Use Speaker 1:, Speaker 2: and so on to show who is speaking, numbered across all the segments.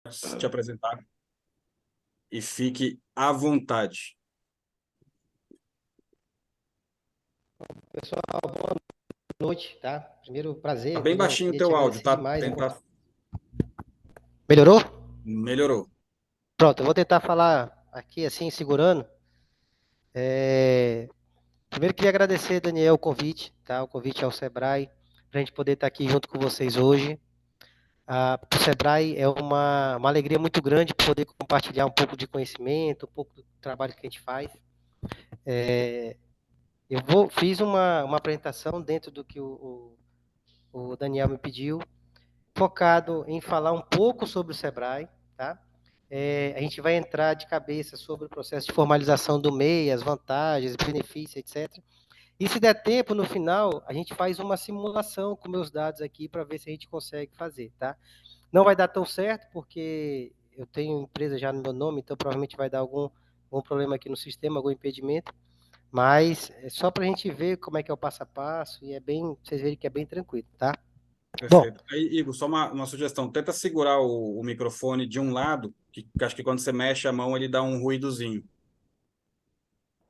Speaker 1: te apresentar e fique à vontade.
Speaker 2: Pessoal, boa noite, tá? Primeiro,
Speaker 1: Tá
Speaker 2: prazer,
Speaker 1: bem
Speaker 2: queria,
Speaker 1: baixinho o
Speaker 2: queria te
Speaker 1: teu áudio,
Speaker 2: agradecer
Speaker 1: tá?
Speaker 2: demais.
Speaker 1: Tentar.
Speaker 2: Melhorou?
Speaker 1: Melhorou.
Speaker 2: Pronto, eu vou tentar falar aqui assim, segurando. Primeiro, queria agradecer, Daniel, o convite, tá? O convite ao Sebrae, para a gente poder estar aqui junto com vocês hoje. O Sebrae é uma alegria muito grande poder compartilhar um pouco de conhecimento, um pouco do trabalho que a gente faz. Fiz uma apresentação dentro do que o Daniel me pediu, focado em falar um pouco sobre o Sebrae, tá? A gente vai entrar de cabeça sobre o processo de formalização do MEI, as vantagens, benefícios, etc. E se der tempo, no final, a gente faz uma simulação com meus dados aqui para ver se a gente consegue fazer, tá? Não vai dar tão certo, porque eu tenho empresa já no meu nome, então provavelmente vai dar algum problema aqui no sistema, algum impedimento, mas é só para a gente ver como é que é o passo a passo, e vocês verem que é bem tranquilo, tá? Bom,
Speaker 1: Perfeito. Aí, Igor, só uma sugestão. Tenta segurar o microfone de um lado, que acho que quando você mexe a mão ele dá um ruídozinho.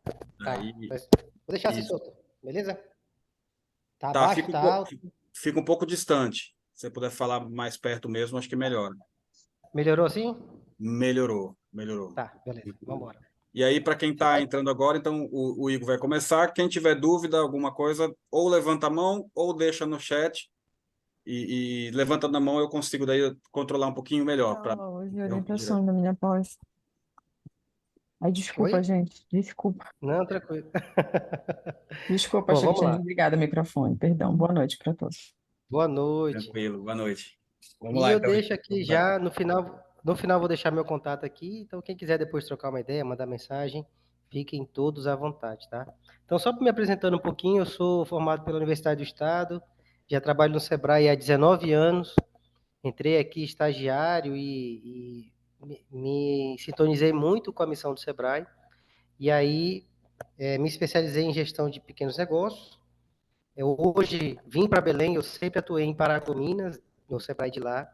Speaker 2: tá,
Speaker 1: Aí,
Speaker 2: vou deixar assim
Speaker 1: isso.
Speaker 2: solto, beleza? Tá
Speaker 1: Tá,
Speaker 2: baixo, tá alto?
Speaker 1: fica um pouco distante. Se você puder falar mais perto mesmo, acho que melhora.
Speaker 2: Melhorou assim?
Speaker 1: Melhorou, melhorou.
Speaker 2: Tá, beleza, vamos embora.
Speaker 1: E aí, para quem
Speaker 2: Você
Speaker 1: está
Speaker 2: tá...
Speaker 1: entrando agora, então o Igor vai começar. Quem tiver dúvida, alguma coisa, ou levanta a mão ou deixa no chat. E levantando a mão eu consigo daí controlar um pouquinho melhor para
Speaker 3: Aula hoje,
Speaker 1: interromper
Speaker 3: orientação
Speaker 1: direto.
Speaker 3: da minha pós. Ai,
Speaker 2: Oi?
Speaker 3: desculpa, gente. Desculpa.
Speaker 2: Não, tranquilo.
Speaker 3: Desculpa,
Speaker 2: Bom,
Speaker 3: achei que
Speaker 2: vamos
Speaker 3: tinha
Speaker 2: lá.
Speaker 3: desligado o microfone. Perdão. Boa noite para todos.
Speaker 2: Boa noite.
Speaker 1: Tranquilo, boa noite. Vamos
Speaker 2: E
Speaker 1: lá,
Speaker 2: eu
Speaker 1: então,
Speaker 2: deixo
Speaker 1: Igor.
Speaker 2: aqui já, no final vou deixar meu contato aqui, então quem quiser depois trocar uma ideia, mandar mensagem, fiquem todos à vontade, tá? Então, só para me apresentando um pouquinho, eu sou formado pela Universidade do Estado, já trabalho no Sebrae há 19 anos, entrei aqui estagiário e me sintonizei muito com a missão do Sebrae, e aí me especializei em gestão de pequenos negócios. Eu hoje vim para Belém, eu sempre atuei em Paragominas, no Sebrae de lá.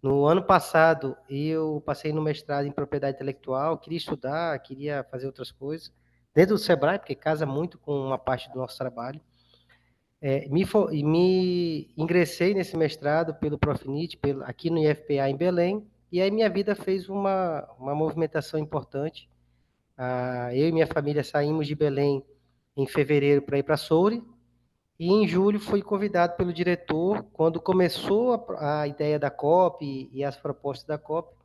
Speaker 2: No ano passado, eu passei no mestrado em propriedade intelectual, queria estudar, queria fazer outras coisas, dentro do Sebrae, porque casa muito com uma parte do nosso trabalho. Me ingressei nesse mestrado pelo Profinit, aqui no IFPA em Belém, e aí minha vida fez uma movimentação importante. Eu e minha família saímos de Belém em fevereiro para ir para Soure, e em julho fui convidado pelo diretor, quando começou a ideia da COP e as propostas da COP,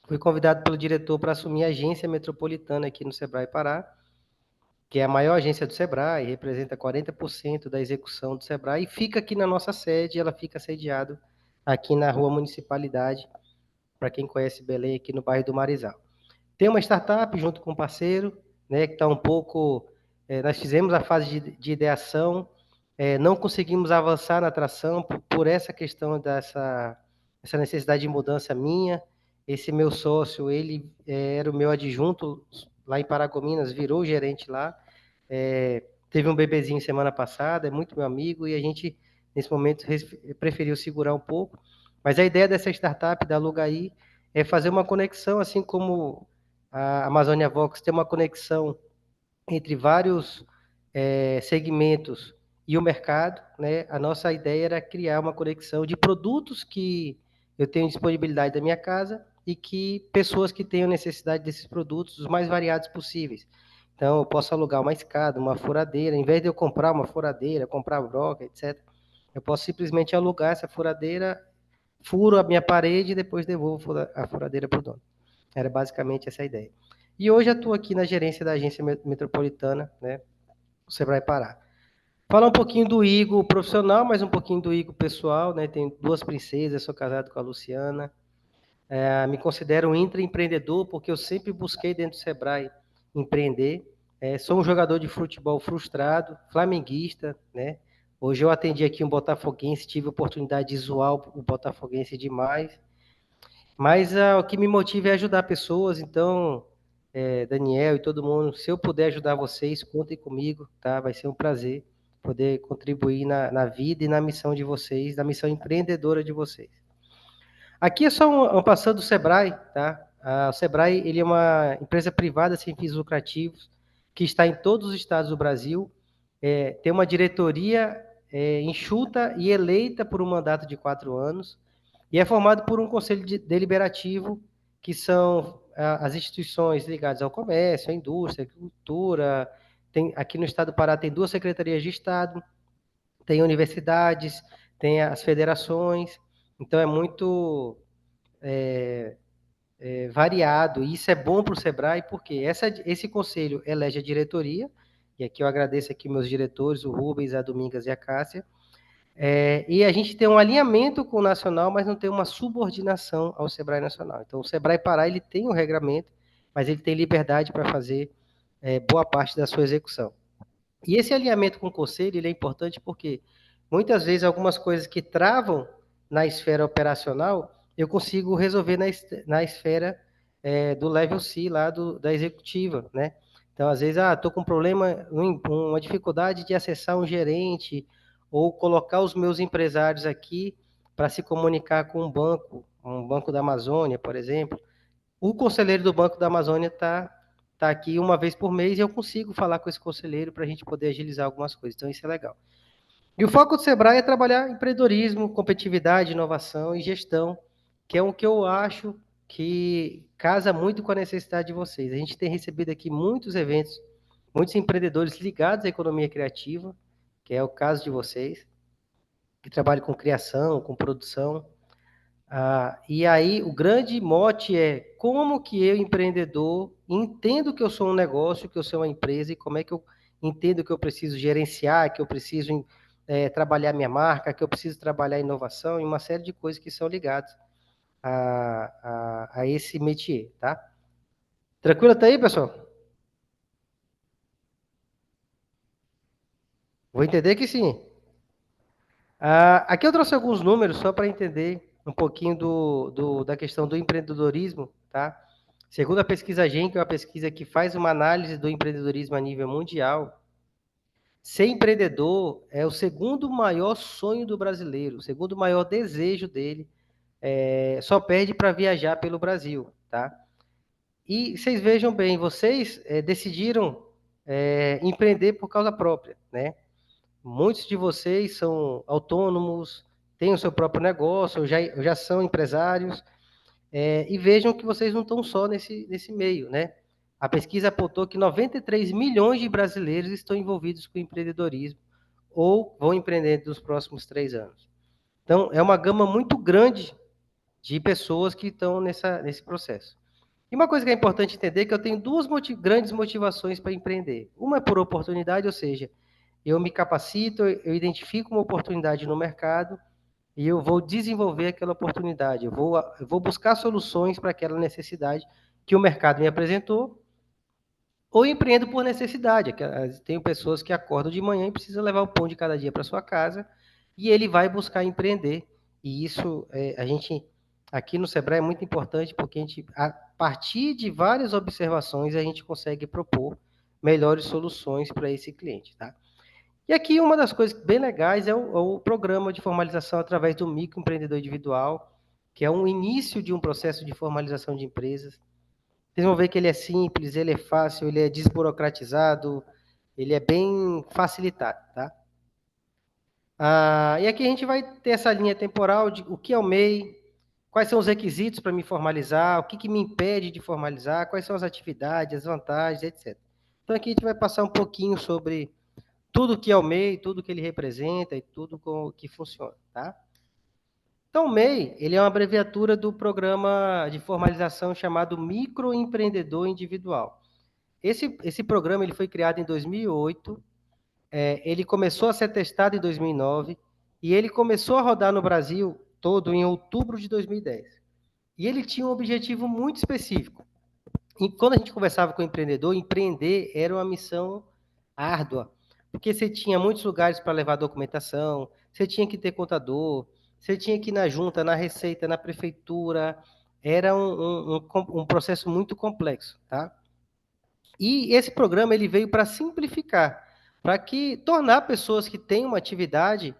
Speaker 2: fui convidado pelo diretor para assumir a agência metropolitana aqui no Sebrae Pará, que é a maior agência do Sebrae, representa 40% da execução do Sebrae, e fica aqui na nossa sede, ela fica sediada aqui na Rua Municipalidade, para quem conhece Belém, aqui no bairro do Marizal. Tem uma startup junto com um parceiro, né, que está um pouco... nós fizemos a fase de ideação, não conseguimos avançar na atração por essa questão essa necessidade de mudança minha. Esse meu sócio, ele era o meu adjunto lá em Paragominas, virou gerente lá. Teve um bebezinho semana passada, é muito meu amigo, e a gente, nesse momento, preferiu segurar um pouco. Mas a ideia dessa startup, da Lugaí, é fazer uma conexão, assim como a Amazônia Vox tem uma conexão entre vários segmentos e o mercado, né? A nossa ideia era criar uma conexão de produtos que eu tenho disponibilidade da minha casa e que pessoas que tenham necessidade desses produtos, os mais variados possíveis. Então, eu posso alugar uma escada, uma furadeira, em vez de eu comprar uma furadeira, comprar broca, etc., eu posso simplesmente alugar essa furadeira, furo a minha parede e depois devolvo a furadeira para o dono. Era basicamente essa a ideia. E hoje eu estou aqui na gerência da agência metropolitana, né, do Sebrae Pará. Falar um pouquinho do Igor profissional, mas um pouquinho do Igor pessoal, né? Tenho duas princesas, sou casado com a Luciana. Me considero um intraempreendedor porque eu sempre busquei dentro do Sebrae empreender. Sou um jogador de futebol frustrado, flamenguista, né? Hoje eu atendi aqui um botafoguense, tive a oportunidade de zoar o botafoguense demais. Mas o que me motiva é ajudar pessoas, então, Daniel e todo mundo, se eu puder ajudar vocês, contem comigo, tá? Vai ser um prazer poder contribuir na vida e na missão de vocês, na missão empreendedora de vocês. Aqui é só um passando do Sebrae, tá? O Sebrae, ele é uma empresa privada sem fins lucrativos, que está em todos os estados do Brasil, tem uma diretoria enxuta e eleita por um mandato de 4 anos, e é formado por um conselho deliberativo, que são as instituições ligadas ao comércio, à indústria, à agricultura. Aqui no estado do Pará tem 2 secretarias de Estado, tem universidades, tem as federações, então é muito variado, e isso é bom para o Sebrae, porque esse conselho elege a diretoria, e aqui eu agradeço aqui meus diretores, o Rubens, a Domingas e a Cássia, e a gente tem um alinhamento com o Nacional, mas não tem uma subordinação ao Sebrae Nacional. Então, o Sebrae Pará, ele tem um regramento, mas ele tem liberdade para fazer boa parte da sua execução. E esse alinhamento com o conselho, ele é importante porque muitas vezes algumas coisas que travam na esfera operacional, eu consigo resolver na esfera do level C lá da executiva, né? Então, às vezes, estou com um problema, uma dificuldade de acessar um gerente ou colocar os meus empresários aqui para se comunicar com um banco da Amazônia, por exemplo. O conselheiro do Banco da Amazônia tá aqui uma vez por mês e eu consigo falar com esse conselheiro para a gente poder agilizar algumas coisas. Então, isso é legal. E o foco do Sebrae é trabalhar empreendedorismo, competitividade, inovação e gestão, que é o que eu acho que casa muito com a necessidade de vocês. A gente tem recebido aqui muitos eventos, muitos empreendedores ligados à economia criativa, que é o caso de vocês, que trabalham com criação, com produção. E aí o grande mote é como que eu, empreendedor, entendo que eu sou um negócio, que eu sou uma empresa, e como é que eu entendo que eu preciso gerenciar, que eu preciso trabalhar minha marca, que eu preciso trabalhar inovação e uma série de coisas que são ligadas a esse métier, tá? Tranquilo até aí, pessoal? Vou entender que sim. Aqui eu trouxe alguns números só para entender um pouquinho da questão do empreendedorismo, tá? Segundo a pesquisa GEM, que é uma pesquisa que faz uma análise do empreendedorismo a nível mundial, ser empreendedor é o segundo maior sonho do brasileiro, o segundo maior desejo dele, só perde para viajar pelo Brasil, tá? E vocês vejam bem, vocês decidiram empreender por causa própria, né? Muitos de vocês são autônomos, têm o seu próprio negócio, já são empresários, e vejam que vocês não estão só nesse meio, né? A pesquisa apontou que 93 milhões de brasileiros estão envolvidos com empreendedorismo ou vão empreender nos próximos 3 anos. Então, é uma gama muito grande de pessoas que estão nesse processo. E uma coisa que é importante entender é que eu tenho 2 grandes motivações para empreender. Uma é por oportunidade, ou seja, eu me capacito, eu identifico uma oportunidade no mercado e eu vou desenvolver aquela oportunidade. Eu vou buscar soluções para aquela necessidade que o mercado me apresentou, ou empreendo por necessidade. Tenho pessoas que acordam de manhã e precisam levar o pão de cada dia para sua casa, e ele vai buscar empreender. E isso, a gente, aqui no Sebrae, é muito importante, porque a partir de várias observações, a gente consegue propor melhores soluções para esse cliente, tá? E aqui uma das coisas bem legais é o programa de formalização através do microempreendedor individual, que é um início de um processo de formalização de empresas. Vocês vão ver que ele é simples, ele é fácil, ele é desburocratizado, ele é bem facilitado, tá? E aqui a gente vai ter essa linha temporal de o que é o MEI, quais são os requisitos para me formalizar, o que me impede de formalizar, quais são as atividades, as vantagens, etc. Então aqui a gente vai passar um pouquinho sobre tudo que é o MEI, tudo que ele representa e tudo que funciona, tá? Então, o MEI, ele é uma abreviatura do programa de formalização chamado Microempreendedor Individual. Esse programa ele foi criado em 2008, ele começou a ser testado em 2009 e ele começou a rodar no Brasil todo em outubro de 2010. E ele tinha um objetivo muito específico. E quando a gente conversava com o empreendedor, empreender era uma missão árdua, porque você tinha muitos lugares para levar documentação, você tinha que ter contador, você tinha que ir na junta, na receita, na prefeitura, era um processo muito complexo, tá? E esse programa ele veio para simplificar, para que tornar pessoas que têm uma atividade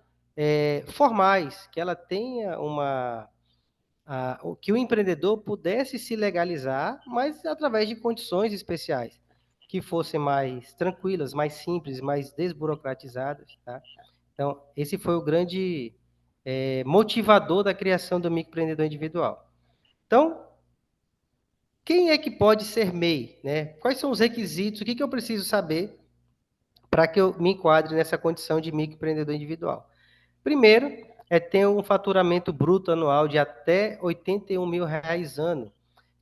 Speaker 2: formais, que ela tenha que o empreendedor pudesse se legalizar, mas através de condições especiais, que fossem mais tranquilas, mais simples, mais desburocratizadas, tá? Então, esse foi o grande motivador da criação do microempreendedor individual. Então, quem é que pode ser MEI, né? Quais são os requisitos? O que eu preciso saber para que eu me enquadre nessa condição de microempreendedor individual? Primeiro, é ter um faturamento bruto anual de até R$ 81 mil ano,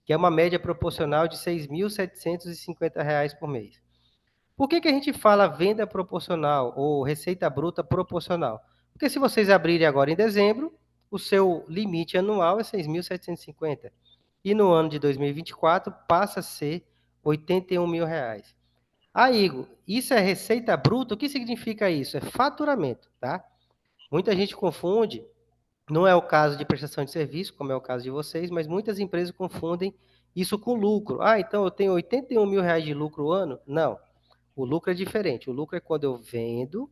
Speaker 2: que é uma média proporcional de R$ 6.750 por mês. Por que a gente fala venda proporcional ou receita bruta proporcional? Porque se vocês abrirem agora em dezembro, o seu limite anual é 6.750. E no ano de 2024 passa a ser R$ 81 mil. Igor, isso é receita bruta? O que significa isso? É faturamento, tá? Muita gente confunde, não é o caso de prestação de serviço, como é o caso de vocês, mas muitas empresas confundem isso com lucro. Então eu tenho R$ 81 mil de lucro ano? Não. O lucro é diferente. O lucro é quando eu vendo,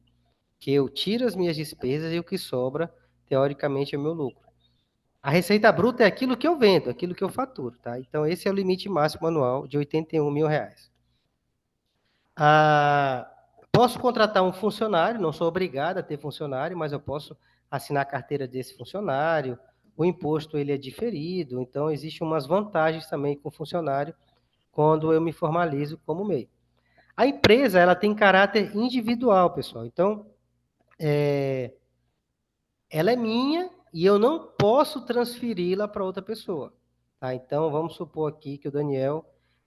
Speaker 2: que eu tiro as minhas despesas e o que sobra, teoricamente, é o meu lucro. A receita bruta é aquilo que eu vendo, aquilo que eu faturo, tá? Então, esse é o limite máximo anual de R$ 81 mil. Posso contratar um funcionário, não sou obrigado a ter funcionário, mas eu posso assinar a carteira desse funcionário, o imposto ele é diferido, então existem umas vantagens também com o funcionário quando eu me formalizo como MEI. A empresa, ela tem caráter individual, pessoal. Então, ela é minha e eu não posso transferi-la para outra pessoa. Tá? Então, vamos supor aqui que o Daniel,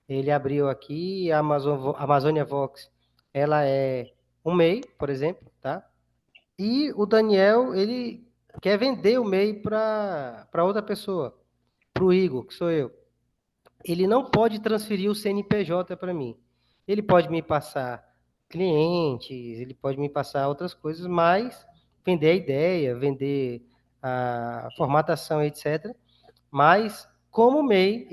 Speaker 2: ele abriu aqui a Amazônia Vox, ela é um MEI, por exemplo, tá? E o Daniel, ele quer vender o MEI para outra pessoa, para o Igor, que sou eu. Ele não pode transferir o CNPJ para mim. Ele pode me passar clientes, ele pode me passar outras coisas, mas vender a ideia, vender a formatação, etc. Mas, como MEI,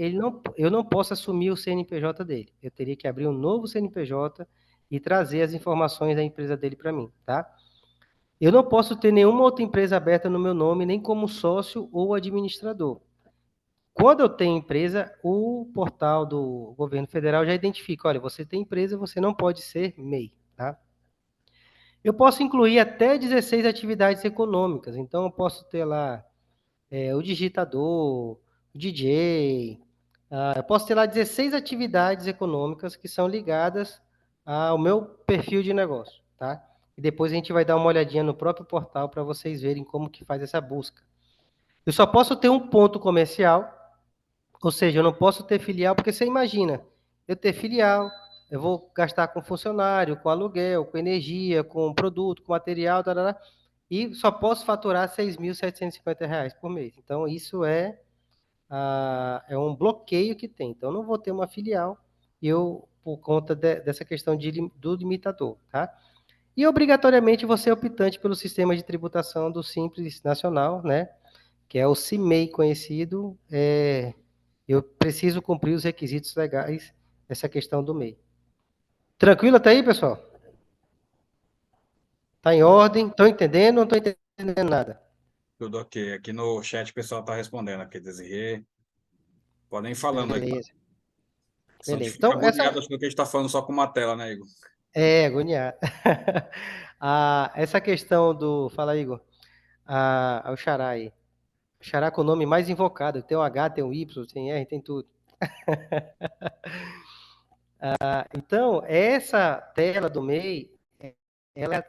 Speaker 2: eu não posso assumir o CNPJ dele. Eu teria que abrir um novo CNPJ e trazer as informações da empresa dele para mim, tá? Eu não posso ter nenhuma outra empresa aberta no meu nome, nem como sócio ou administrador. Quando eu tenho empresa, o portal do governo federal já identifica, olha, você tem empresa, você não pode ser MEI, tá? Eu posso incluir até 16 atividades econômicas, então eu posso ter lá o digitador, o DJ, eu posso ter lá 16 atividades econômicas que são ligadas ao meu perfil de negócio, tá? E depois a gente vai dar uma olhadinha no próprio portal para vocês verem como que faz essa busca. Eu só posso ter um ponto comercial, ou seja, eu não posso ter filial, porque você imagina, eu ter filial, eu vou gastar com funcionário, com aluguel, com energia, com produto, com material, tarará, e só posso faturar R$ 6.750 por mês. Então, isso é um bloqueio que tem. Então, eu não vou ter uma filial, por conta dessa questão do limitador, tá? E, obrigatoriamente, você é optante pelo sistema de tributação do Simples Nacional, né? Que é o CIMEI conhecido, eu preciso cumprir os requisitos legais dessa questão do MEI. Tranquilo até aí, pessoal? Está em ordem? Estão entendendo ou não estão entendendo nada?
Speaker 1: Tudo ok. Aqui no chat o pessoal está respondendo aqui, Desirê. Podem ir falando aí.
Speaker 2: Beleza,
Speaker 1: Só a gente
Speaker 2: beleza.
Speaker 1: fica
Speaker 2: Então,
Speaker 1: agoniado achando que a gente está falando só com uma tela, né, Igor?
Speaker 2: agoniar. Essa questão do... Fala, Igor. O Xará aí. O Xará com o nome mais invocado. Tem um H, tem um Y, tem R, tem tudo. Então, essa tela do MEI, ela é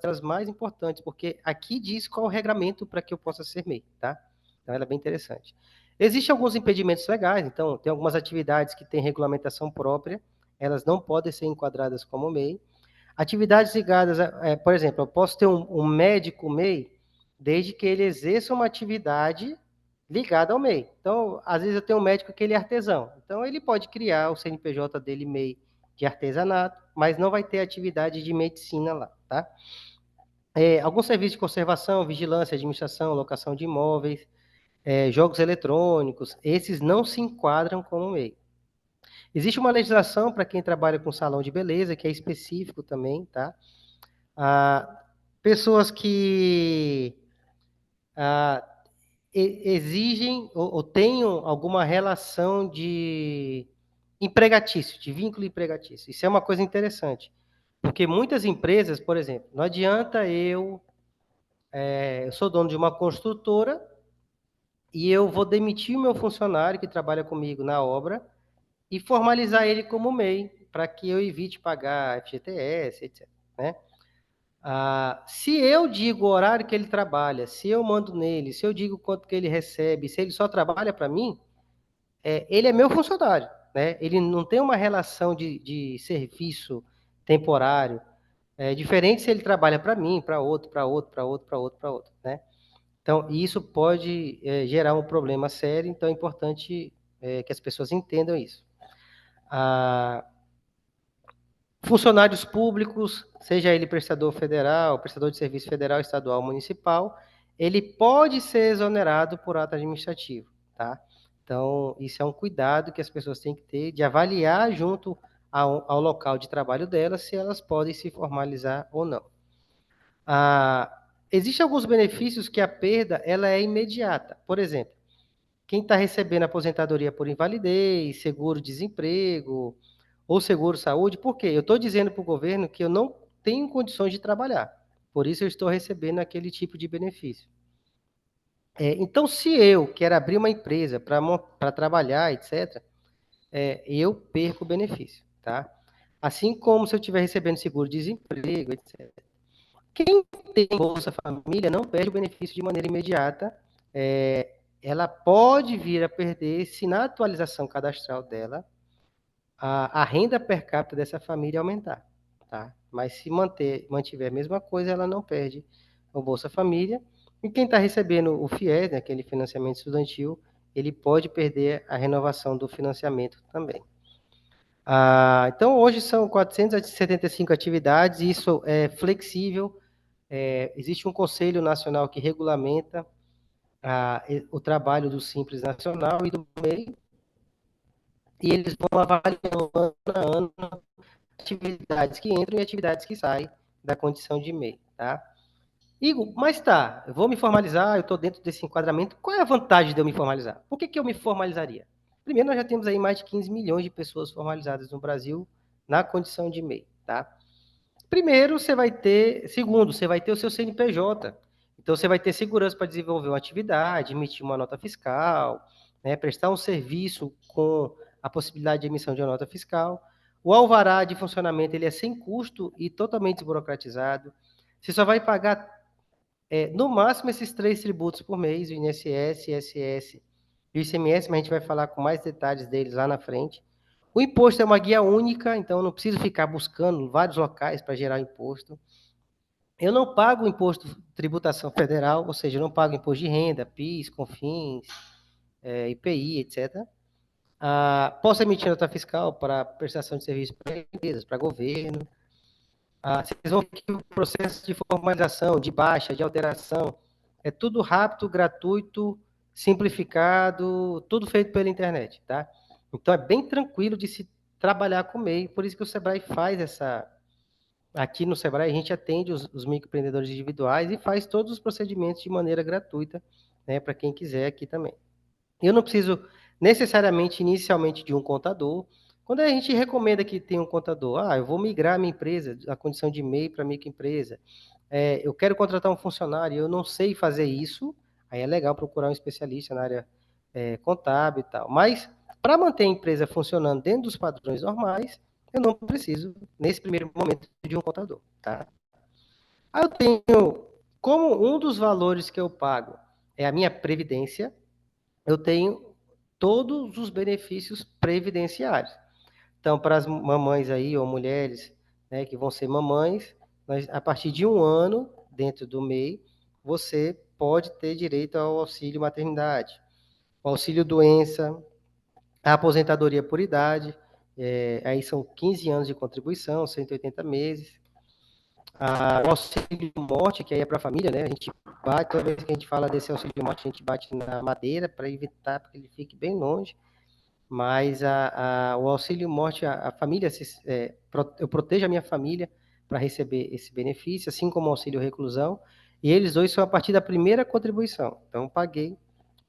Speaker 2: das mais importantes, porque aqui diz qual o regramento para que eu possa ser MEI, tá? Então, ela é bem interessante. Existem alguns impedimentos legais, então, tem algumas atividades que têm regulamentação própria, elas não podem ser enquadradas como MEI. Atividades ligadas, por exemplo, eu posso ter um médico MEI, desde que ele exerça uma atividade ligada ao MEI. Então, às vezes eu tenho um médico que ele é artesão, então ele pode criar o CNPJ dele MEI de artesanato, mas não vai ter atividade de medicina lá, tá? Alguns serviços de conservação, vigilância, administração, locação de imóveis, jogos eletrônicos, esses não se enquadram como MEI. Existe uma legislação para quem trabalha com salão de beleza, que é específico também, tá? Pessoas que exigem ou tenham alguma relação de empregatício, de vínculo empregatício. Isso é uma coisa interessante, porque muitas empresas, por exemplo, não adianta eu sou dono de uma construtora e eu vou demitir o meu funcionário que trabalha comigo na obra e formalizar ele como MEI, para que eu evite pagar FGTS, etc. Né? Se eu digo o horário que ele trabalha, se eu mando nele, se eu digo quanto que ele recebe, se ele só trabalha para mim, ele é meu funcionário. Né? Ele não tem uma relação de serviço temporário. É diferente se ele trabalha para mim, para outro, para outro, para outro, para outro, para outro. Né? Então, isso pode gerar um problema sério, então é importante que as pessoas entendam isso. Funcionários públicos, seja ele prestador federal, prestador de serviço federal, estadual, municipal, ele pode ser exonerado por ato administrativo, tá? Então, isso é um cuidado que as pessoas têm que ter de avaliar junto ao local de trabalho delas se elas podem se formalizar ou não. Existem alguns benefícios que a perda ela é imediata. Por exemplo, quem está recebendo aposentadoria por invalidez, seguro-desemprego ou seguro-saúde, por quê? Eu estou dizendo para o governo que eu não tenho condições de trabalhar, por isso eu estou recebendo aquele tipo de benefício. Então, se eu quero abrir uma empresa para trabalhar, etc., eu perco o benefício, tá? Assim como se eu estiver recebendo seguro-desemprego, etc. Quem tem Bolsa Família não perde o benefício de maneira imediata, ela pode vir a perder se na atualização cadastral dela a renda per capita dessa família aumentar, tá? Mas se mantiver a mesma coisa, ela não perde o Bolsa Família. E quem está recebendo o FIES, né, aquele financiamento estudantil, ele pode perder a renovação do financiamento também. Então, hoje são 475 atividades, isso é flexível. Existe um Conselho Nacional que regulamenta o trabalho do Simples Nacional e do MEI, e eles vão avaliando ano a ano atividades que entram e atividades que saem da condição de MEI, tá? Igor, mas tá, eu vou me formalizar, eu estou dentro desse enquadramento, qual é a vantagem de eu me formalizar? Por que eu me formalizaria? Primeiro, nós já temos aí mais de 15 milhões de pessoas formalizadas no Brasil na condição de MEI, tá? Primeiro, segundo, você vai ter o seu CNPJ. Então, você vai ter segurança para desenvolver uma atividade, emitir uma nota fiscal, né, prestar um serviço com a possibilidade de emissão de uma nota fiscal. O alvará de funcionamento ele é sem custo e totalmente desburocratizado. Você só vai pagar, no máximo, esses 3 tributos por mês, o INSS, ISS e o ICMS, mas a gente vai falar com mais detalhes deles lá na frente. O imposto é uma guia única, então eu não preciso ficar buscando vários locais para gerar imposto. Eu não pago imposto de tributação federal, ou seja, eu não pago imposto de renda, PIS, COFINS, IPI, etc. Posso emitir nota fiscal para prestação de serviço para empresas, para governo. Vocês vão ver que o processo de formalização, de baixa, de alteração, é tudo rápido, gratuito, simplificado, tudo feito pela internet, tá? Então, é bem tranquilo de se trabalhar com o MEI, por isso que o Sebrae faz essa... Aqui no Sebrae, a gente atende os microempreendedores individuais e faz todos os procedimentos de maneira gratuita, né, para quem quiser aqui também. Eu não preciso necessariamente, inicialmente, de um contador. Quando a gente recomenda que tenha um contador, eu vou migrar a minha empresa da condição de MEI para microempresa, eu quero contratar um funcionário, eu não sei fazer isso, aí é legal procurar um especialista na área contábil e tal. Mas, para manter a empresa funcionando dentro dos padrões normais, eu não preciso, nesse primeiro momento, de um contador, tá? Aí eu tenho, como um dos valores que eu pago é a minha previdência, eu tenho todos os benefícios previdenciários. Então, para as mamães aí, ou mulheres, né, que vão ser mamães, a partir de 1 ano, dentro do MEI, você pode ter direito ao auxílio maternidade, o auxílio doença, a aposentadoria por idade, aí são 15 anos de contribuição, 180 meses. O auxílio morte, que aí é para a família, né? A gente bate, toda vez que a gente fala desse auxílio morte, a gente bate na madeira para evitar que ele fique bem longe. Mas o auxílio morte, a família, eu protejo a minha família para receber esse benefício, assim como o auxílio reclusão, e eles dois são a partir da primeira contribuição. Então, paguei,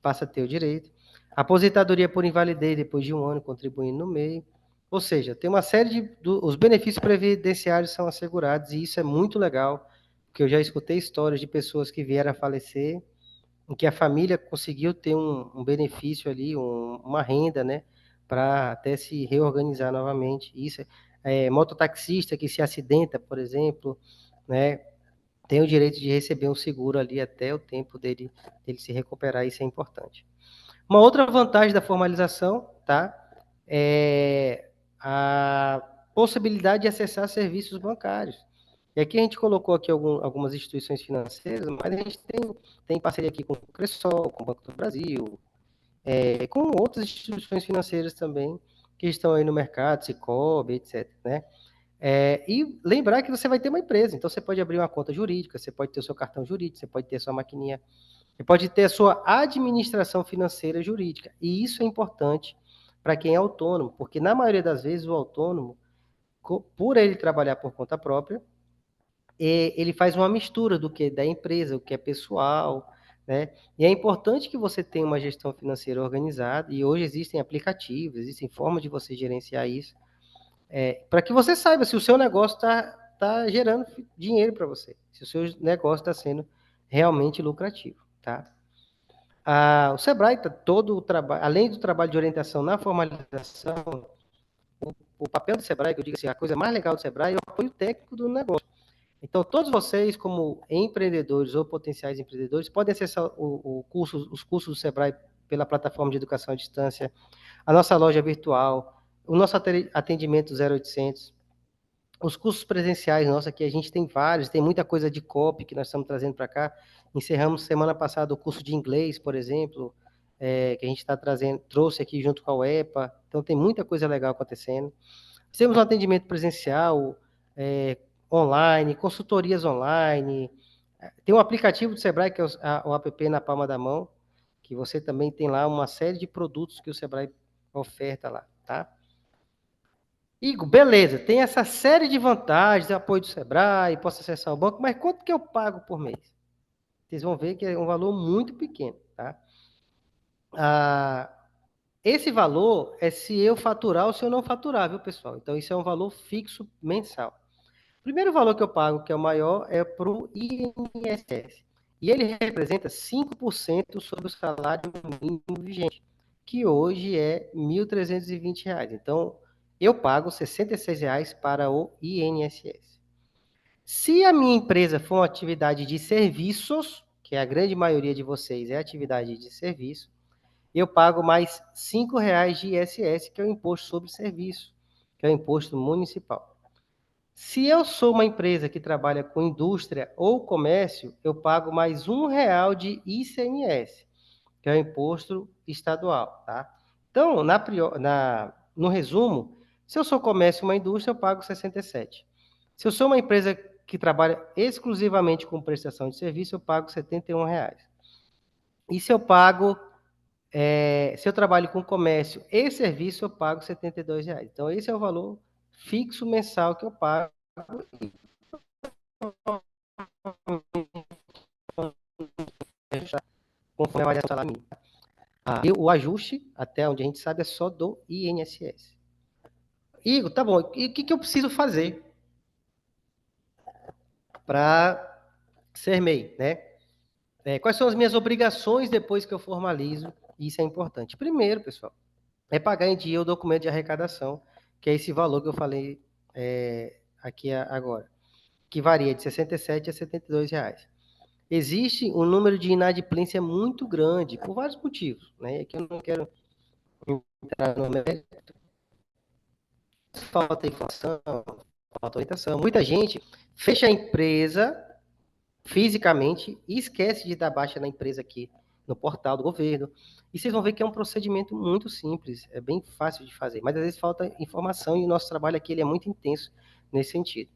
Speaker 2: passa a ter o direito. Aposentadoria por invalidez depois de 1 ano, contribuindo no meio. Ou seja, tem uma série os benefícios previdenciários são assegurados, e isso é muito legal, porque eu já escutei histórias de pessoas que vieram a falecer, em que a família conseguiu ter um benefício ali, uma renda, né, para até se reorganizar novamente. Isso mototaxista que se acidenta, por exemplo, né, tem o direito de receber um seguro ali até o tempo dele se recuperar, isso é importante. Uma outra vantagem da formalização, tá? É a possibilidade de acessar serviços bancários. E aqui a gente colocou aqui algumas instituições financeiras, mas a gente tem parceria aqui com o Cressol, com o Banco do Brasil, com outras instituições financeiras também, que estão aí no mercado, Sicoob, etc, né? E lembrar que você vai ter uma empresa, então você pode abrir uma conta jurídica, você pode ter o seu cartão jurídico, você pode ter a sua maquininha, você pode ter a sua administração financeira jurídica. E isso é importante para quem é autônomo, porque na maioria das vezes o autônomo, por ele trabalhar por conta própria, ele faz uma mistura do que é da empresa, o que é pessoal, né? E é importante que você tenha uma gestão financeira organizada, e hoje existem aplicativos, existem formas de você gerenciar isso, para que você saiba se o seu negócio está gerando dinheiro para você, se o seu negócio está sendo realmente lucrativo, tá? O Sebrae, todo o trabalho, além do trabalho de orientação na formalização, o papel do Sebrae, que eu digo assim, a coisa mais legal do Sebrae é o apoio técnico do negócio. Então, todos vocês, como empreendedores ou potenciais empreendedores, podem acessar os cursos do Sebrae pela plataforma de educação à distância, a nossa loja virtual, o nosso atendimento 0800, os cursos presenciais, nossa, que a gente tem vários, tem muita coisa de copy que nós estamos trazendo para cá. Encerramos semana passada o curso de inglês, por exemplo, que a gente trouxe aqui junto com a UEPA. Então, tem muita coisa legal acontecendo. Temos um atendimento presencial, online, consultorias online. Tem um aplicativo do Sebrae, que é o app na palma da mão, que você também tem lá uma série de produtos que o Sebrae oferta lá, tá? Igor, beleza, tem essa série de vantagens, apoio do Sebrae, posso acessar o banco, mas quanto que eu pago por mês? Vocês vão ver que é um valor muito pequeno, tá? Esse valor é se eu faturar ou se eu não faturar, viu, pessoal? Então, isso é um valor fixo mensal. O primeiro valor que eu pago, que é o maior, é para o INSS. E ele representa 5% sobre o salário mínimo vigente, que hoje é R$ 1.320. Então, eu pago R$ 66 para o INSS. Se a minha empresa for uma atividade de serviços, que a grande maioria de vocês é atividade de serviço, eu pago mais R$ 5,00 de ISS, que é o Imposto sobre Serviço, que é o imposto municipal. Se eu sou uma empresa que trabalha com indústria ou comércio, eu pago mais R$ 1,00 de ICMS, que é o imposto estadual, tá? Então, no resumo, se eu sou comércio ou uma indústria, eu pago 67. Se eu sou uma empresa que trabalha exclusivamente com prestação de serviço, eu pago R$ 71,00. E se eu trabalho com comércio e serviço, eu pago R$ 72,00. Então, esse é o valor fixo mensal que eu pago, conforme a variação do salário mínimo. E o ajuste, até onde a gente sabe, é só do INSS. Igor, tá bom. E o que eu preciso fazer para ser MEI, né? Quais são as minhas obrigações depois que eu formalizo? Isso é importante. Primeiro, pessoal, é pagar em dia o documento de arrecadação, que é esse valor que eu falei aqui agora, que varia de 67 a 72 reais. Existe um número de inadimplência muito grande, por vários motivos, né? Aqui eu não quero entrar no mérito. Falta inflação, falta orientação. Muita gente fecha a empresa fisicamente e esquece de dar baixa na empresa aqui no portal do governo. E vocês vão ver que é um procedimento muito simples, é bem fácil de fazer, mas às vezes falta informação e o nosso trabalho aqui ele é muito intenso nesse sentido.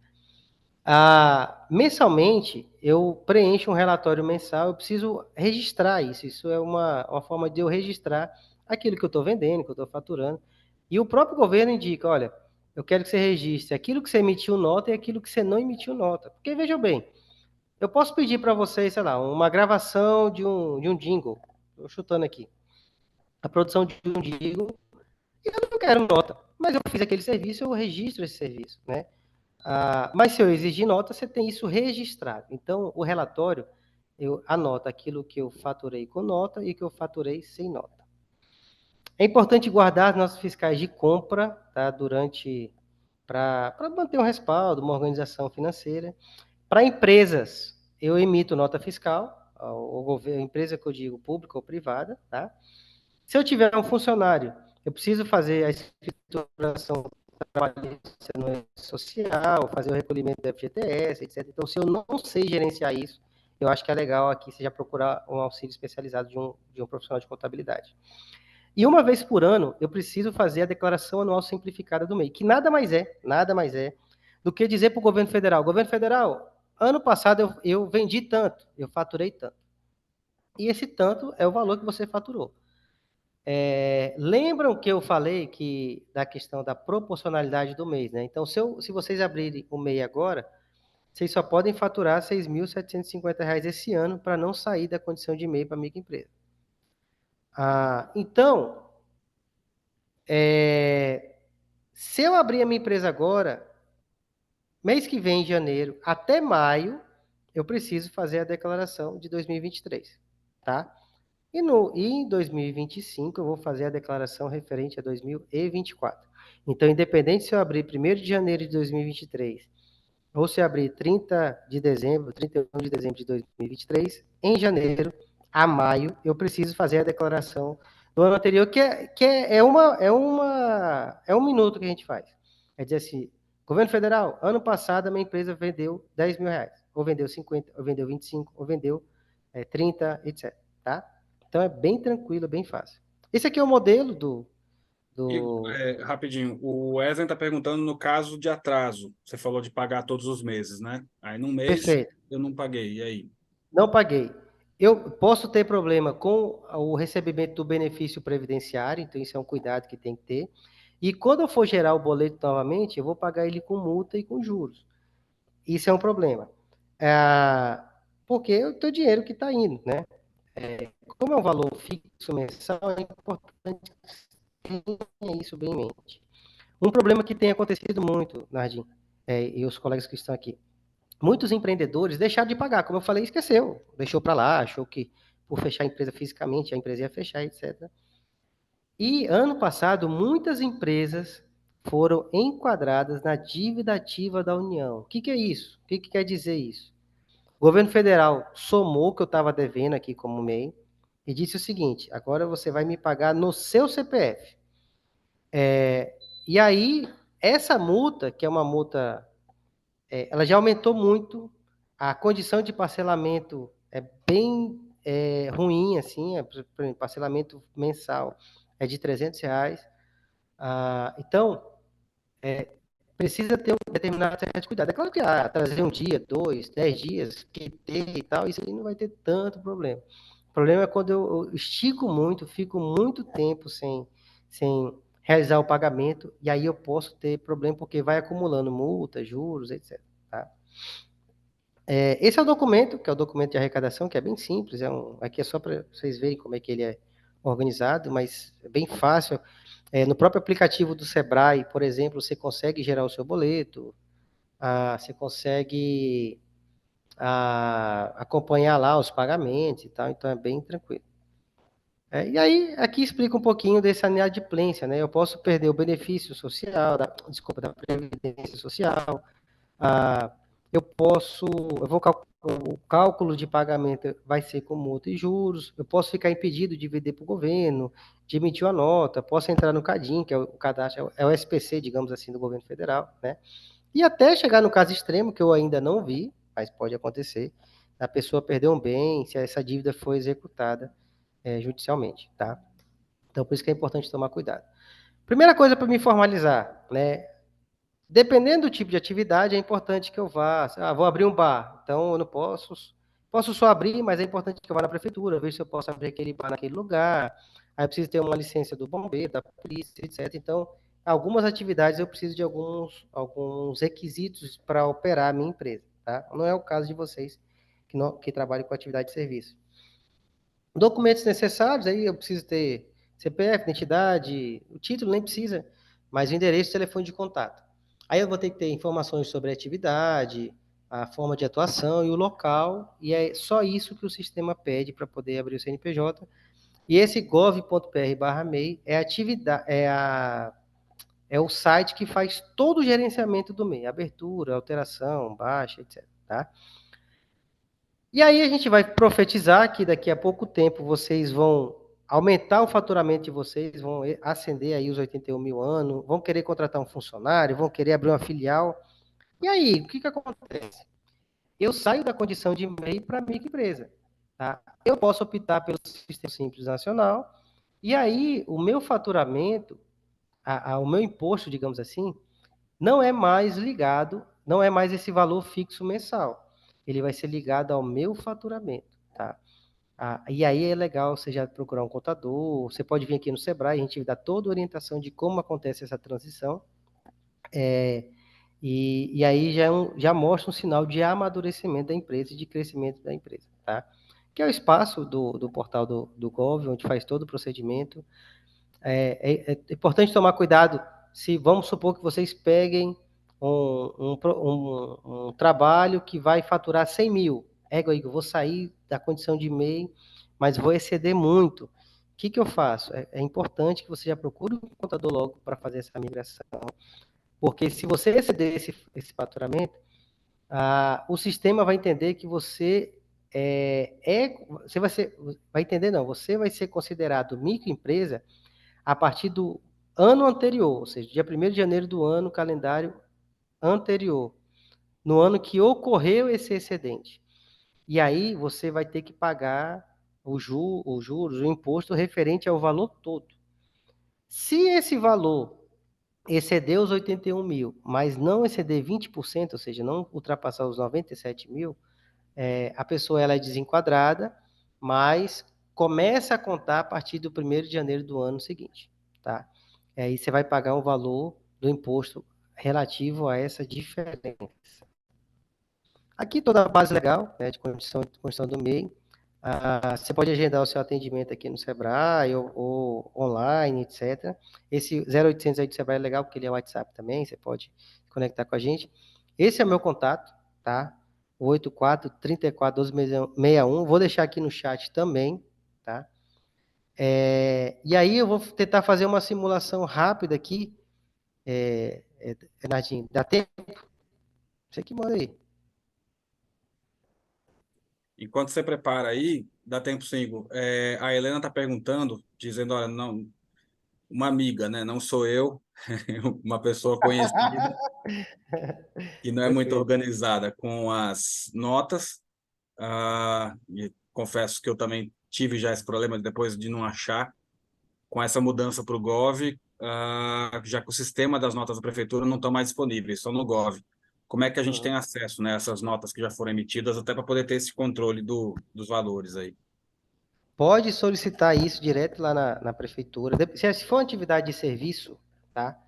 Speaker 2: Mensalmente, eu preencho um relatório mensal, eu preciso registrar isso. Isso é uma forma de eu registrar aquilo que eu estou vendendo, que eu estou faturando. E o próprio governo indica, olha, eu quero que você registre aquilo que você emitiu nota e aquilo que você não emitiu nota. Porque, veja bem, eu posso pedir para vocês, sei lá, uma gravação de um jingle. estou chutando aqui, a produção de um digo, e eu não quero nota, mas eu fiz aquele serviço, eu registro esse serviço, né? Mas se eu exigir nota, você tem isso registrado. Então, o relatório, eu anoto aquilo que eu faturei com nota e que eu faturei sem nota. É importante guardar as notas fiscais de compra, tá? Para manter um respaldo, uma organização financeira. Para empresas, eu emito nota fiscal, o governo, empresa que eu digo pública ou privada, tá? Se eu tiver um funcionário, eu preciso fazer a escrituração trabalhista no social, fazer o recolhimento do FGTS, etc. Então, se eu não sei gerenciar isso, eu acho que é legal aqui você já procurar um auxílio especializado de um profissional de contabilidade. E uma vez por ano, eu preciso fazer a declaração anual simplificada do MEI, que nada mais é, do que dizer para o governo federal, ano passado eu vendi tanto, eu faturei tanto. E esse tanto é o valor que você faturou. Lembram que eu falei da questão da proporcionalidade do mês, né? Então, se vocês abrirem o MEI agora, vocês só podem faturar R$ 6.750 esse ano para não sair da condição de MEI para microempresa. Então, se eu abrir a minha empresa agora, mês que vem, em janeiro, até maio, eu preciso fazer a declaração de 2023, tá? E em 2025, eu vou fazer a declaração referente a 2024. Então, independente se eu abrir 1º de janeiro de 2023, ou se abrir 31 de dezembro de 2023, em janeiro a maio, eu preciso fazer a declaração do ano anterior, é um minuto que a gente faz. É dizer assim, governo federal, ano passado a minha empresa vendeu R$ 10.000, ou vendeu 50, ou vendeu 25, ou vendeu 30, etc. Tá? Então é bem tranquilo, bem fácil. Esse aqui é o modelo
Speaker 1: Rapidinho, o Wesley está perguntando no caso de atraso. Você falou de pagar todos os meses, né? Aí num mês
Speaker 2: Perfeito.
Speaker 1: eu não paguei, e aí?
Speaker 2: Não paguei. Eu posso ter problema com o recebimento do benefício previdenciário, então isso é um cuidado que tem que ter. E quando eu for gerar o boleto novamente, eu vou pagar ele com multa e com juros. Isso é um problema. Porque é o teu dinheiro que está indo, né? Como é um valor fixo mensal, é importante que tenha isso bem em mente. Um problema que tem acontecido muito, Nardim, e os colegas que estão aqui, muitos empreendedores deixaram de pagar, como eu falei, esqueceu, deixou para lá, achou que por fechar a empresa fisicamente, a empresa ia fechar, etc. E ano passado, muitas empresas foram enquadradas na dívida ativa da União. O que é isso? O que quer dizer isso? O governo federal somou o que eu estava devendo aqui como MEI e disse o seguinte: agora você vai me pagar no seu CPF. E aí, essa multa, que é uma multa, ela já aumentou muito, a condição de parcelamento é bem ruim, assim, por exemplo, parcelamento mensal é de R$ 300. Então, precisa ter um determinado certo cuidado. É claro que trazer um dia, 2, 10 dias, que ter e tal, isso aí não vai ter tanto problema. O problema é quando eu estico muito, fico muito tempo sem realizar o pagamento, e aí eu posso ter problema porque vai acumulando multas, juros, etc. Tá? Esse é o documento, que é o documento de arrecadação, que é bem simples, aqui é só para vocês verem como é que ele é organizado, mas é bem fácil. No próprio aplicativo do Sebrae, por exemplo, você consegue gerar o seu boleto, você consegue acompanhar lá os pagamentos e tal, então é bem tranquilo. E aí, aqui explica um pouquinho dessa inadimplência, né? Eu posso perder o benefício social, da Previdência Social, o cálculo de pagamento vai ser com multa e juros, eu posso ficar impedido de vender para o governo, de emitir uma nota, posso entrar no CADIM, que é o cadastro, é o SPC, digamos assim, do governo federal, né? E até chegar no caso extremo, que eu ainda não vi, mas pode acontecer, a pessoa perder um bem, se essa dívida foi executada judicialmente, tá? Então, por isso que é importante tomar cuidado. Primeira coisa para me formalizar, né? Dependendo do tipo de atividade, é importante que eu vá. Vou abrir um bar, então eu não posso só abrir, mas é importante que eu vá na prefeitura, ver se eu posso abrir aquele bar naquele lugar. Aí eu preciso ter uma licença do bombeiro, da polícia, etc. Então, algumas atividades eu preciso de alguns requisitos para operar a minha empresa, tá? Não é o caso de vocês que trabalham com atividade de serviço. Documentos necessários, aí eu preciso ter CPF, identidade, o título nem precisa, mas o endereço e telefone de contato. Aí eu vou ter que ter informações sobre a atividade, a forma de atuação e o local, e é só isso que o sistema pede para poder abrir o CNPJ. E esse gov.br/MEI é atividade, é o site que faz todo o gerenciamento do MEI, abertura, alteração, baixa, etc. Tá? E aí a gente vai profetizar que daqui a pouco tempo vocês vão aumentar o faturamento de vocês, vão ascender aí os 81 mil anos, vão querer contratar um funcionário, vão querer abrir uma filial. E aí, o que que acontece? Eu saio da condição de MEI para microempresa. Tá? Eu posso optar pelo Sistema Simples Nacional, e aí o meu faturamento, o meu imposto, digamos assim, não é mais ligado, não é mais esse valor fixo mensal. Ele vai ser ligado ao meu faturamento, tá? E aí é legal você já procurar um contador, você pode vir aqui no Sebrae, a gente dá toda a orientação de como acontece essa transição, e aí já mostra um sinal de amadurecimento da empresa e de crescimento da empresa, tá? Que é o espaço do portal do Gov, onde faz todo o procedimento. É importante tomar cuidado se, vamos supor que vocês peguem um trabalho que vai faturar 100 mil. Eu vou sair da condição de MEI, mas vou exceder muito. O que que eu faço? É importante que você já procure um contador logo para fazer essa migração, porque se você exceder esse faturamento, o sistema vai entender que você vai entender não, você vai ser considerado microempresa a partir do ano anterior, ou seja, dia 1º de janeiro do ano calendário anterior, no ano que ocorreu esse excedente. E aí você vai ter que pagar os juros, o imposto referente ao valor todo. Se esse valor exceder os 81 mil, mas não exceder 20%, ou seja, não ultrapassar os 97 mil, a pessoa ela é desenquadrada, mas começa a contar a partir do 1º de janeiro do ano seguinte, tá? Aí você vai pagar um valor do imposto relativo a essa diferença. Aqui toda a base legal, né, de condição do MEI. Você pode agendar o seu atendimento aqui no Sebrae ou online, etc. Esse 0800 aí do Sebrae é legal porque ele é WhatsApp também, você pode conectar com a gente. Esse é o meu contato, tá? 84 34 1261. Vou deixar aqui no chat também, tá? E aí eu vou tentar fazer uma simulação rápida aqui. Renatinho, dá tempo? Você que manda aí.
Speaker 1: Enquanto você prepara aí, dá tempo sim, Igor. A Helena está perguntando, dizendo, olha, não, uma amiga, né? Não sou eu, uma pessoa conhecida que não é muito
Speaker 2: Perfeito.
Speaker 1: organizada com as notas. E confesso que eu também tive já esse problema depois de não achar. Com essa mudança para o Gov, já que o sistema das notas da prefeitura não estão mais disponíveis, só no Gov. Como é que a gente tem
Speaker 2: Uhum.
Speaker 1: acesso, né, a essas notas que já foram emitidas, até para poder ter esse controle dos valores aí?
Speaker 2: Pode solicitar isso direto lá na prefeitura. Se for uma atividade de serviço, tá?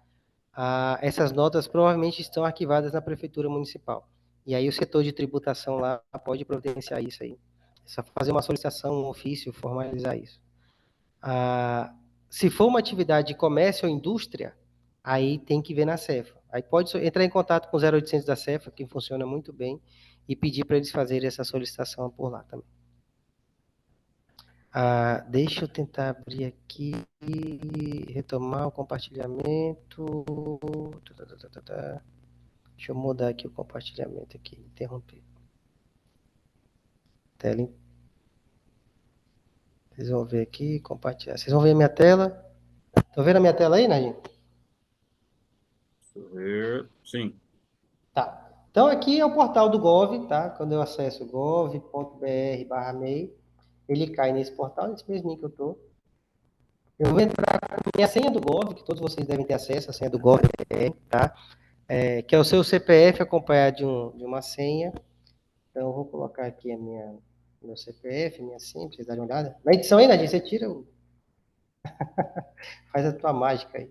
Speaker 2: Essas notas provavelmente estão arquivadas na prefeitura municipal. E aí o setor de tributação lá pode providenciar isso aí. É só fazer uma solicitação, um ofício, formalizar isso. Se for uma atividade de comércio ou indústria, aí tem que ver na Cefa. Aí pode entrar em contato com o 0800 da Cefa, que funciona muito bem, e pedir para eles fazerem essa solicitação por lá também. Deixa eu tentar abrir aqui, retomar o compartilhamento. Deixa eu mudar aqui o compartilhamento aqui, interromper. Tela. Vocês vão ver aqui, compartilhar. Vocês vão ver a minha tela? Estão vendo a minha tela aí, Nadine?
Speaker 1: Sim.
Speaker 2: Tá. Então aqui é o portal do Gov, tá? Quando eu acesso gov.br/MEI, ele cai nesse portal, nesse mesmo que eu tô. Eu vou entrar com a minha senha do Gov, que todos vocês devem ter acesso, a senha do Gov, tá? Que é o seu CPF acompanhado de uma senha. Então eu vou colocar aqui meu CPF, minha senha, pra vocês darem uma olhada. Na edição aí, Nadine, você tira, faz a tua mágica aí,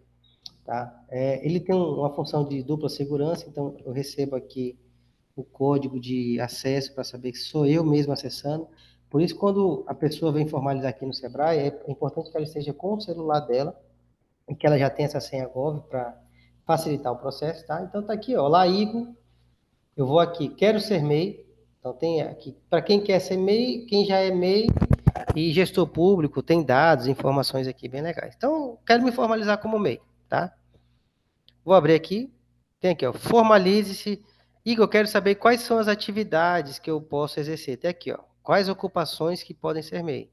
Speaker 2: tá? Ele tem uma função de dupla segurança, então eu recebo aqui o código de acesso para saber que sou eu mesmo acessando. Por isso, quando a pessoa vem formalizar aqui no Sebrae, é importante que ela esteja com o celular dela e que ela já tenha essa senha Gov para facilitar o processo, tá? Então tá aqui, ó, lá Igor, eu vou aqui, quero ser MEI. Então tem aqui, para quem quer ser MEI, quem já é MEI e gestor público, tem dados, informações aqui bem legais. Então, quero me formalizar como MEI, tá? Vou abrir aqui, tem aqui, ó, formalize-se. Igor, eu quero saber quais são as atividades que eu posso exercer. Tem aqui, ó, quais ocupações que podem ser MEI.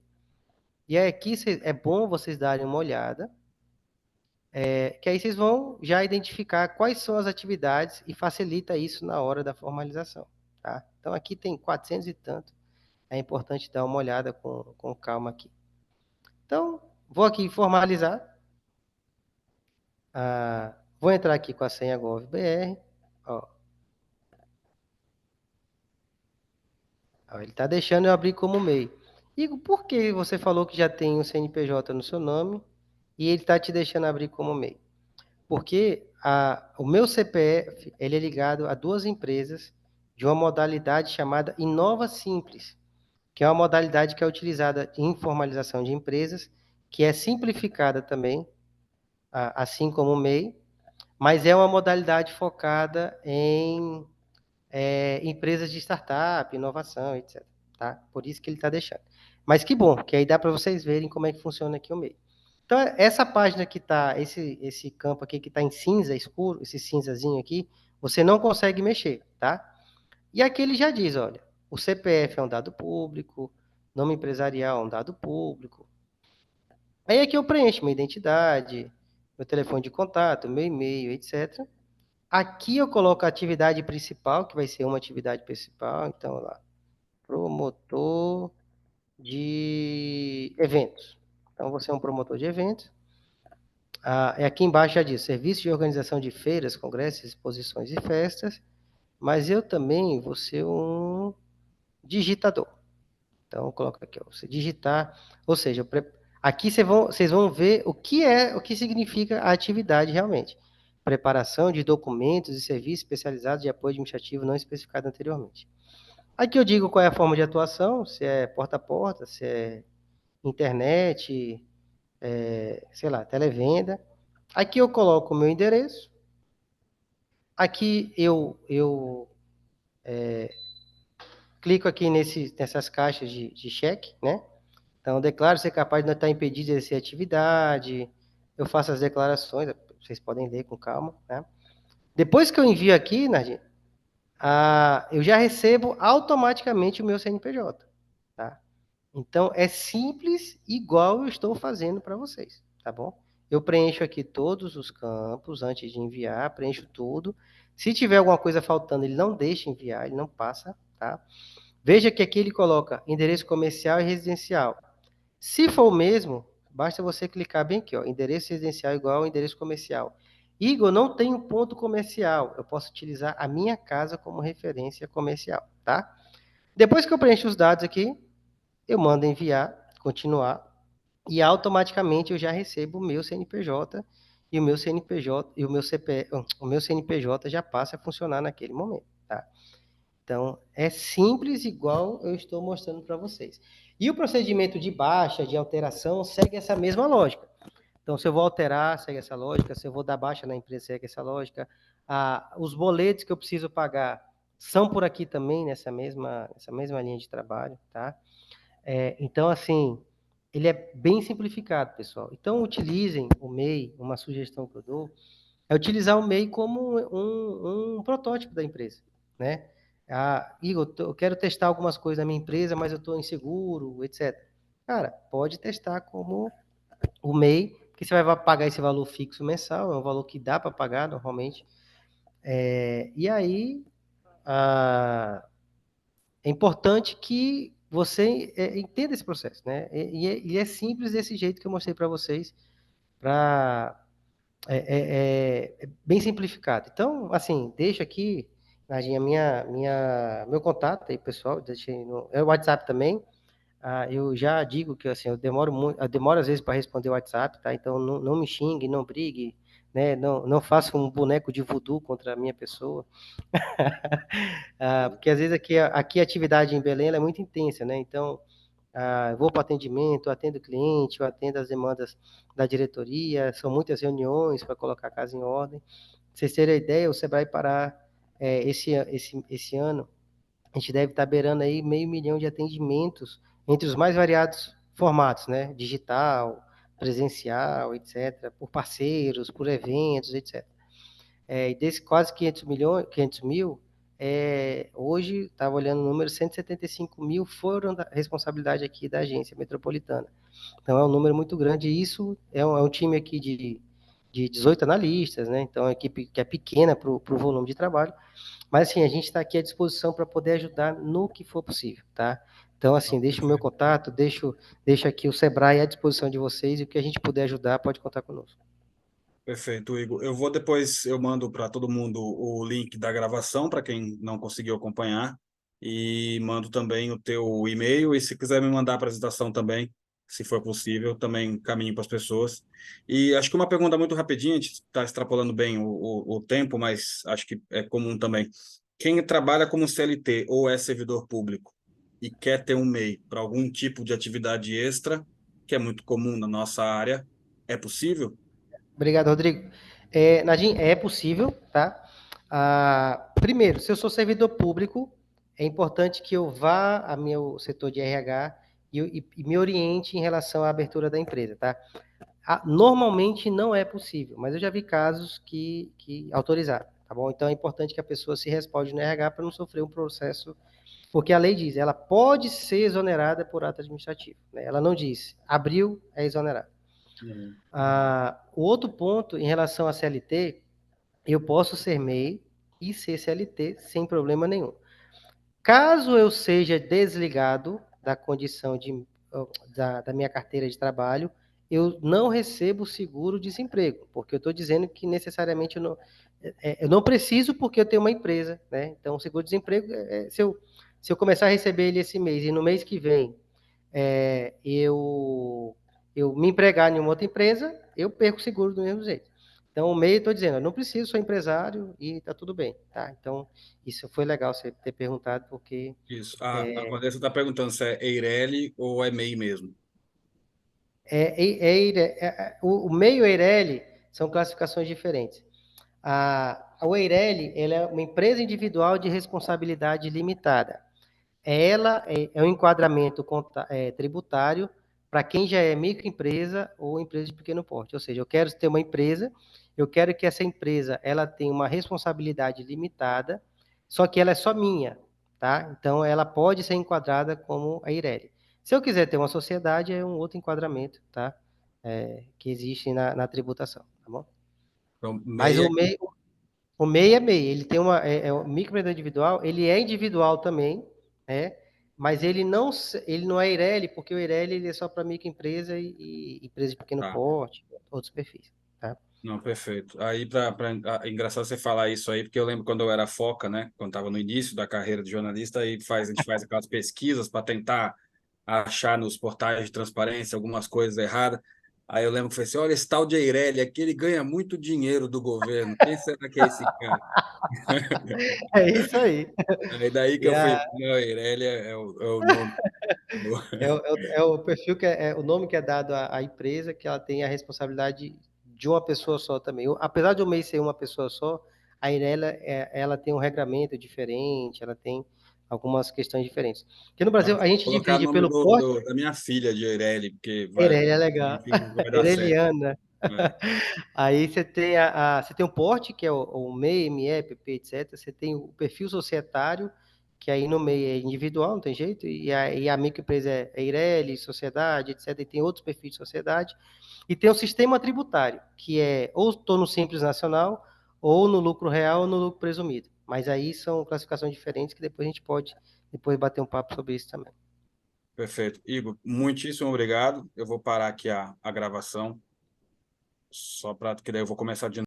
Speaker 2: E aí aqui é bom vocês darem uma olhada, que aí vocês vão já identificar quais são as atividades e facilita isso na hora da formalização, tá? Então aqui tem 400 e tanto, é importante dar uma olhada com calma aqui. Então, vou aqui formalizar, vou entrar aqui com a senha GovBR, ó. Ele está deixando eu abrir como MEI. Igor, por que você falou que já tem um CNPJ no seu nome e ele está te deixando abrir como MEI? Porque o meu CPF ele é ligado a duas empresas de uma modalidade chamada Inova Simples, que é uma modalidade que é utilizada em formalização de empresas, que é simplificada também, assim como o MEI, mas é uma modalidade focada em empresas de startup, inovação, etc. Tá? Por isso que ele está deixando. Mas que bom, que aí dá para vocês verem como é que funciona aqui o MEI. Então, essa página que está, esse campo aqui que está em cinza escuro, esse cinzazinho aqui, você não consegue mexer, tá? E aqui ele já diz, olha, o CPF é um dado público, nome empresarial é um dado público. Aí aqui eu preencho minha identidade, meu telefone de contato, meu e-mail, etc. Aqui eu coloco a atividade principal, que vai ser uma atividade principal, então lá, promotor de eventos. Então você é um promotor de eventos. Aqui embaixo já diz, serviço de organização de feiras, congressos, exposições e festas, mas eu também vou ser um digitador. Então, coloca aqui, ó, você digitar, ou seja, aqui vocês vão ver o que significa a atividade realmente. Preparação de documentos e serviços especializados de apoio administrativo não especificado anteriormente. Aqui eu digo qual é a forma de atuação, se é porta a porta, se é internet, sei lá, televenda. Aqui eu coloco o meu endereço. Aqui eu clico aqui nessas caixas de cheque, né? Então, declaro ser capaz de não estar impedido de exercer atividade. Eu faço as declarações, vocês podem ler com calma, né? Depois que eu envio aqui, Nardi, eu já recebo automaticamente o meu CNPJ, tá? Então, é simples, igual eu estou fazendo para vocês, tá bom? Eu preencho aqui todos os campos antes de enviar, preencho tudo. Se tiver alguma coisa faltando, ele não deixa enviar, ele não passa, tá? Veja que aqui ele coloca endereço comercial e residencial. Se for o mesmo, basta você clicar bem aqui, ó, endereço residencial igual ao endereço comercial. Igor, não tem um ponto comercial. Eu posso utilizar a minha casa como referência comercial, tá? Depois que eu preencho os dados aqui, eu mando enviar, continuar, e automaticamente eu já recebo o meu CNPJ e o meu CNPJ e o meu CNPJ já passa a funcionar naquele momento, tá? Então, é simples igual eu estou mostrando para vocês. E o procedimento de baixa, de alteração, segue essa mesma lógica. Então, se eu vou alterar, segue essa lógica. Se eu vou dar baixa na empresa, segue essa lógica. Os boletos que eu preciso pagar são por aqui também, nessa mesma linha de trabalho, tá? Então, assim, ele é bem simplificado, pessoal. Então, utilizem o MEI, uma sugestão que eu dou, é utilizar o MEI como um protótipo da empresa, né? Igor, eu quero testar algumas coisas na minha empresa, mas eu estou inseguro, etc. Cara, pode testar como o MEI, que você vai pagar esse valor fixo mensal, é um valor que dá para pagar normalmente. E aí, é importante que você entenda esse processo, né? E é simples desse jeito que eu mostrei para vocês, é bem simplificado. Então, assim, deixa aqui, Nadinha, meu contato aí, pessoal, deixei é o WhatsApp também. Eu já digo que assim, eu demoro às vezes para responder o WhatsApp, tá? Então não me xingue, não brigue, né? Não faça um boneco de voodoo contra a minha pessoa. Porque às vezes aqui a atividade em Belém ela é muito intensa, né? Então Eu vou para o atendimento, eu atendo o cliente, eu atendo as demandas da diretoria, são muitas reuniões para colocar a casa em ordem. Pra vocês terem ideia, o Sebrae Pará, esse ano, a gente deve estar beirando aí 500 mil de atendimentos entre os mais variados formatos, né? Digital, presencial, etc., por parceiros, por eventos, etc. E desse quase 500 mil, hoje, estava olhando o número, 175 mil foram da responsabilidade aqui da agência metropolitana. Então, é um número muito grande, e isso é um time aqui de 18 analistas, né? Então, é uma equipe que é pequena para o volume de trabalho, mas, assim, a gente está aqui à disposição para poder ajudar no que for possível, tá? Então, assim, deixo o meu contato, deixo aqui o Sebrae à disposição de vocês, e o que a gente puder ajudar, pode contar conosco.
Speaker 1: Perfeito, Igor. Eu vou depois, eu mando para todo mundo o link da gravação, para quem não conseguiu acompanhar, e mando também o teu e-mail, e se quiser me mandar a apresentação também, se for possível, também caminho para as pessoas. E acho que uma pergunta muito rapidinha, a gente está extrapolando bem o tempo, mas acho que é comum também. Quem trabalha como CLT ou é servidor público e quer ter um MEI para algum tipo de atividade extra, que é muito comum na nossa área, é possível?
Speaker 2: Obrigado, Rodrigo. Nadim, é possível, tá? Primeiro, se eu sou servidor público, é importante que eu vá ao meu setor de RH e me oriente em relação à abertura da empresa, tá? Normalmente não é possível, mas eu já vi casos que autorizaram, tá bom? Então é importante que a pessoa se responda no RH para não sofrer um processo, porque a lei diz, ela pode ser exonerada por ato administrativo, né? Ela não diz, abriu, é exonerado.
Speaker 1: Uhum.
Speaker 2: O outro ponto, em relação à CLT, eu posso ser MEI e ser CLT sem problema nenhum. Caso eu seja desligado da condição da minha carteira de trabalho, eu não recebo seguro-desemprego, porque eu estou dizendo que necessariamente eu não preciso porque eu tenho uma empresa, né? Então, o seguro-desemprego, se eu começar a receber ele esse mês e no mês que vem eu me empregar em uma outra empresa, eu perco o seguro do mesmo jeito. Então, o MEI, estou dizendo, eu não preciso, sou empresário e está tudo bem, tá? Então, isso foi legal você ter perguntado, porque
Speaker 1: Isso. A Vanessa está perguntando se é Eireli ou é MEI mesmo.
Speaker 2: o MEI e o EIRELI são classificações diferentes. O EIRELI, ele é uma empresa individual de responsabilidade limitada. Ela é um enquadramento tributário para quem já é microempresa ou empresa de pequeno porte. Ou seja, eu quero ter uma empresa, eu quero que essa empresa ela tenha uma responsabilidade limitada, só que ela é só minha, tá? Então, ela pode ser enquadrada como a Eireli. Se eu quiser ter uma sociedade, é um outro enquadramento, tá? Que existe na tributação, tá bom?
Speaker 1: Então,
Speaker 2: Mas
Speaker 1: MEI
Speaker 2: o
Speaker 1: é
Speaker 2: MEI, o MEI é MEI, ele tem o microempreendedor individual, ele é individual também, né? Mas ele não é Eireli, porque o Eireli ele é só para microempresa e empresa de pequeno
Speaker 1: tá.
Speaker 2: porte, outros perfis, tá?
Speaker 1: Não, perfeito. Aí, engraçado você falar isso aí, porque eu lembro quando eu era foca, né? Quando estava no início da carreira de jornalista, aí a gente faz aquelas pesquisas para tentar achar nos portais de transparência algumas coisas erradas. Aí eu lembro que foi assim: olha, esse tal de Eireli aqui, ele ganha muito dinheiro do governo. Quem será que é esse cara?
Speaker 2: É isso aí.
Speaker 1: Aí daí que
Speaker 2: E
Speaker 1: eu fui, não, Eireli é o nome.
Speaker 2: é o perfil o nome que é dado à empresa, que ela tem a responsabilidade de uma pessoa só também. Apesar de o MEI ser uma pessoa só, a Eireli, ela tem um regramento diferente, ela tem algumas questões diferentes. Porque no Brasil, a
Speaker 1: Vou
Speaker 2: gente
Speaker 1: colocar o
Speaker 2: divide
Speaker 1: nome
Speaker 2: pelo porte.
Speaker 1: da minha filha de Eireli, porque
Speaker 2: Eireli é
Speaker 1: minha
Speaker 2: legal.
Speaker 1: filha vai dar certo.
Speaker 2: Eireliana.
Speaker 1: Né?
Speaker 2: Aí você tem você tem o porte, que é o MEI, ME, PP, etc. Você tem o perfil societário, que aí no MEI é individual, não tem jeito, e a microempresa é Eireli, sociedade, etc. E tem outros perfis de sociedade. E tem o sistema tributário, que é ou estou no Simples Nacional, ou no lucro real, ou no lucro presumido. Mas aí são classificações diferentes que depois a gente pode depois bater um papo sobre isso também.
Speaker 1: Perfeito. Igor, muitíssimo obrigado. Eu vou parar aqui a gravação, só para que daí eu vou começar de